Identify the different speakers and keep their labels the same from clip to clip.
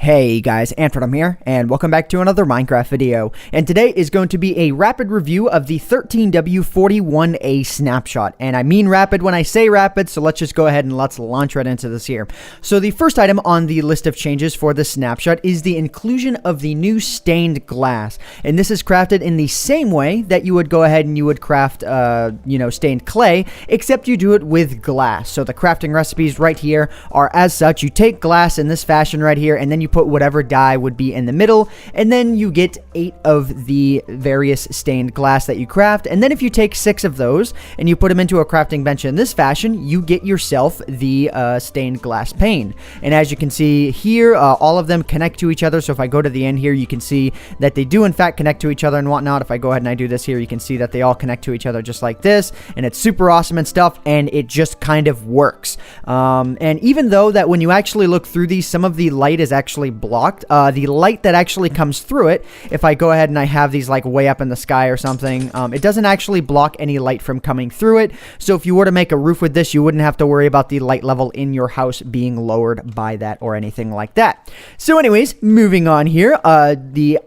Speaker 1: Hey guys, AntVenom here, and welcome back to another Minecraft video. And today is going to be a rapid review of the 13W41A Snapshot. And I mean rapid when I say rapid, so let's just go ahead and let's launch right into this here. So the first item on the list of changes for the Snapshot is the inclusion of the new stained glass. And this is crafted in the same way that you would go ahead and you would craft, stained clay, except you do it with glass. So the crafting recipes right here are as such. You take glass in this fashion right here, and then you put whatever dye would be in the middle, and then you get 8 of the various stained glass that you craft. And then if you take 6 of those and you put them into a crafting bench in this fashion, you get yourself the stained glass pane. And as you can see here, all of them connect to each other. So if I go to the end here, you can see that they do in fact connect to each other and whatnot. If I go ahead and I do this here, you can see that they all connect to each other just like this, and it's super awesome and stuff, and it just kind of works. And even though that when you actually look through these, some of the light is actually blocked, the light that actually comes through it, if I go ahead and I have these like way up in the sky or something, it doesn't actually block any light from coming through it. So if you were to make a roof with this, you wouldn't have to worry about the light level in your house being lowered by that or anything like that. So anyways, moving on here, the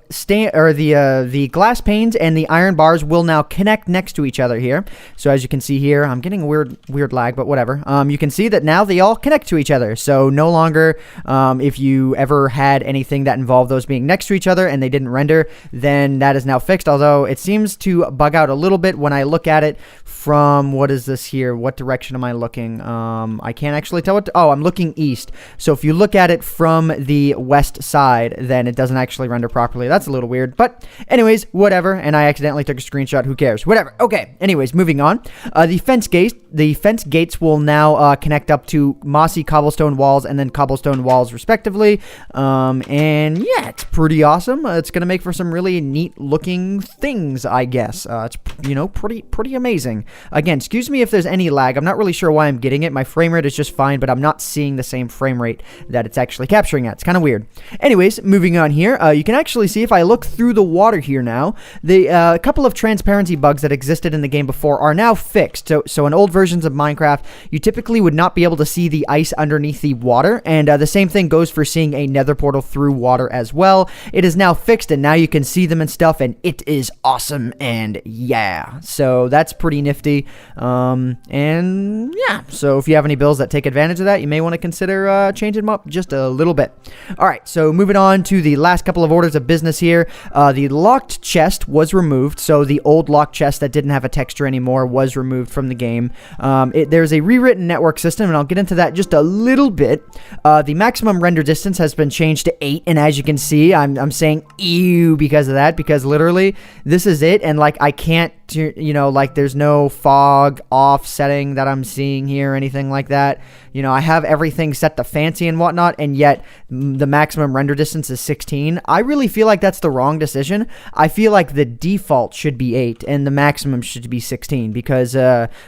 Speaker 1: glass panes and the iron bars will now connect next to each other here. So as you can see here, I'm getting a weird lag, but whatever. You can see that now they all connect to each other. So no longer, if you ever had anything that involved those being next to each other and they didn't render, then that is now fixed. Although it seems to bug out a little bit when I look at it from, what is this here? What direction am I looking? I can't actually tell what I'm looking east. So if you look at it from the west side, then it doesn't actually render properly. That's a little weird, but anyways, whatever. And I accidentally took a screenshot. Who cares? Whatever. Okay. Anyways, moving on. The fence gates will now connect up to mossy cobblestone walls and then cobblestone walls respectively. And yeah, it's pretty awesome. It's going to make for some really neat looking things, I guess. It's, pretty amazing. Again, excuse me if there's any lag. I'm not really sure why I'm getting it. My frame rate is just fine, but I'm not seeing the same frame rate that it's actually capturing at. It's kind of weird. Anyways, moving on here, you can actually see if I look through the water here now, the couple of transparency bugs that existed in the game before are now fixed. So in old versions of Minecraft, you typically would not be able to see the ice underneath the water, and the same thing goes for seeing a nether portal through water as well. It is now fixed, and now you can see them and stuff, and it is awesome, and yeah, so that's pretty nifty. And yeah, so if you have any builds that take advantage of that, you may want to consider changing them up just a little bit. All right, so moving on to the last couple of orders of business here. The locked chest was removed, so the old locked chest that didn't have a texture anymore was removed from the game. There's a rewritten network system, and I'll get into that just a little bit. The maximum render distance has been changed to 8, and as you can see, I'm saying ew because of that, because literally this is it, and like I can't, there's no fog off setting that I'm seeing here or anything like that. I have everything set to fancy and whatnot, and yet the maximum render distance is 16. I really feel like that's the wrong decision. I feel like the default should be 8 and the maximum should be 16, because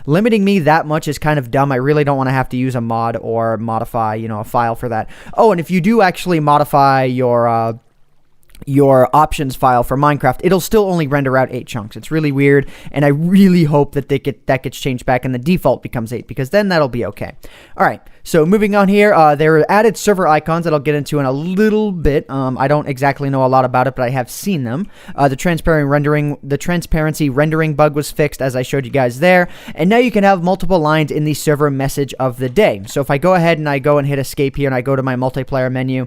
Speaker 1: limiting me that much is kind of dumb. I really don't want to have to use a mod or modify, a file for that. Oh, and if you do actually modify your options file for Minecraft, it'll still only render out 8 chunks. It's really weird, and I really hope that that gets changed back and the default becomes 8, because then that'll be okay. All right, so moving on here, there are added server icons that I'll get into in a little bit. I don't exactly know a lot about it, but I have seen them. The transparency rendering bug was fixed, as I showed you guys there, and now you can have multiple lines in the server message of the day. So if I go ahead and I go and hit escape here and I go to my multiplayer menu,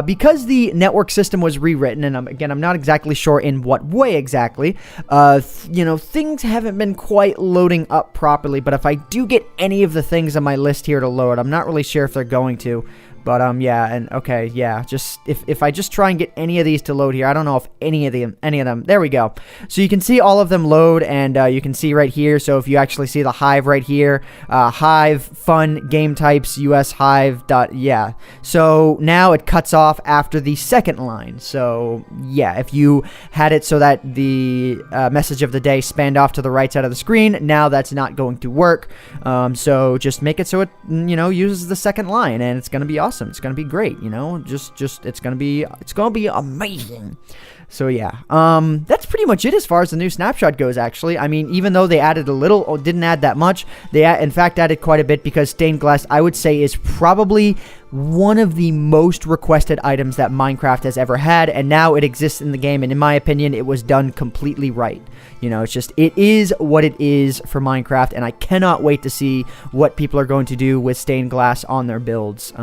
Speaker 1: because the network system was rewritten, and I'm not exactly sure in what way exactly, things haven't been quite loading up properly, but if I do get any of the things on my list here to load, I'm not really sure if they're going to. But, yeah, and okay, yeah, just, if I just try and get any of these to load here, I don't know if any of them, there we go. So you can see all of them load, and you can see right here, so if you actually see the Hive right here, Hive, Fun, Game Types, US Hive, yeah. So now it cuts off after the second line. So, yeah, if you had it so that the message of the day spanned off to the right side of the screen, now that's not going to work. So just make it so it, uses the second line, and it's going to be awesome. It's gonna be great, it's gonna be amazing. So yeah, that's pretty much it as far as the new snapshot goes, actually. I mean, even though they added a little, or didn't add that much, they in fact added quite a bit, because stained glass, I would say, is probably one of the most requested items that Minecraft has ever had, and now it exists in the game, and in my opinion, it was done completely right. You know, it is what it is for Minecraft, and I cannot wait to see what people are going to do with stained glass on their builds.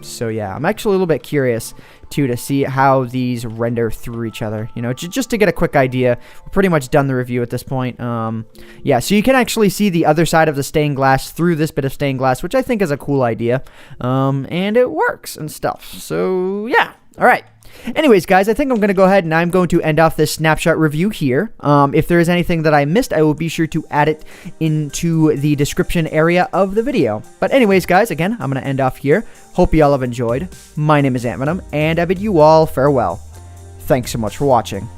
Speaker 1: So yeah, I'm actually a little bit curious too to see how these render through each other, you know, just to get a quick idea. We're pretty much done the review at this point. Yeah, so you can actually see the other side of the stained glass through this bit of stained glass, which I think is a cool idea, and it works and stuff. So yeah, all right. Anyways, guys, I think I'm going to go ahead and I'm going to end off this snapshot review here. If there is anything that I missed, I will be sure to add it into the description area of the video. But anyways, guys, again, I'm going to end off here. Hope you all have enjoyed. My name is AntVenom, and I bid you all farewell. Thanks so much for watching.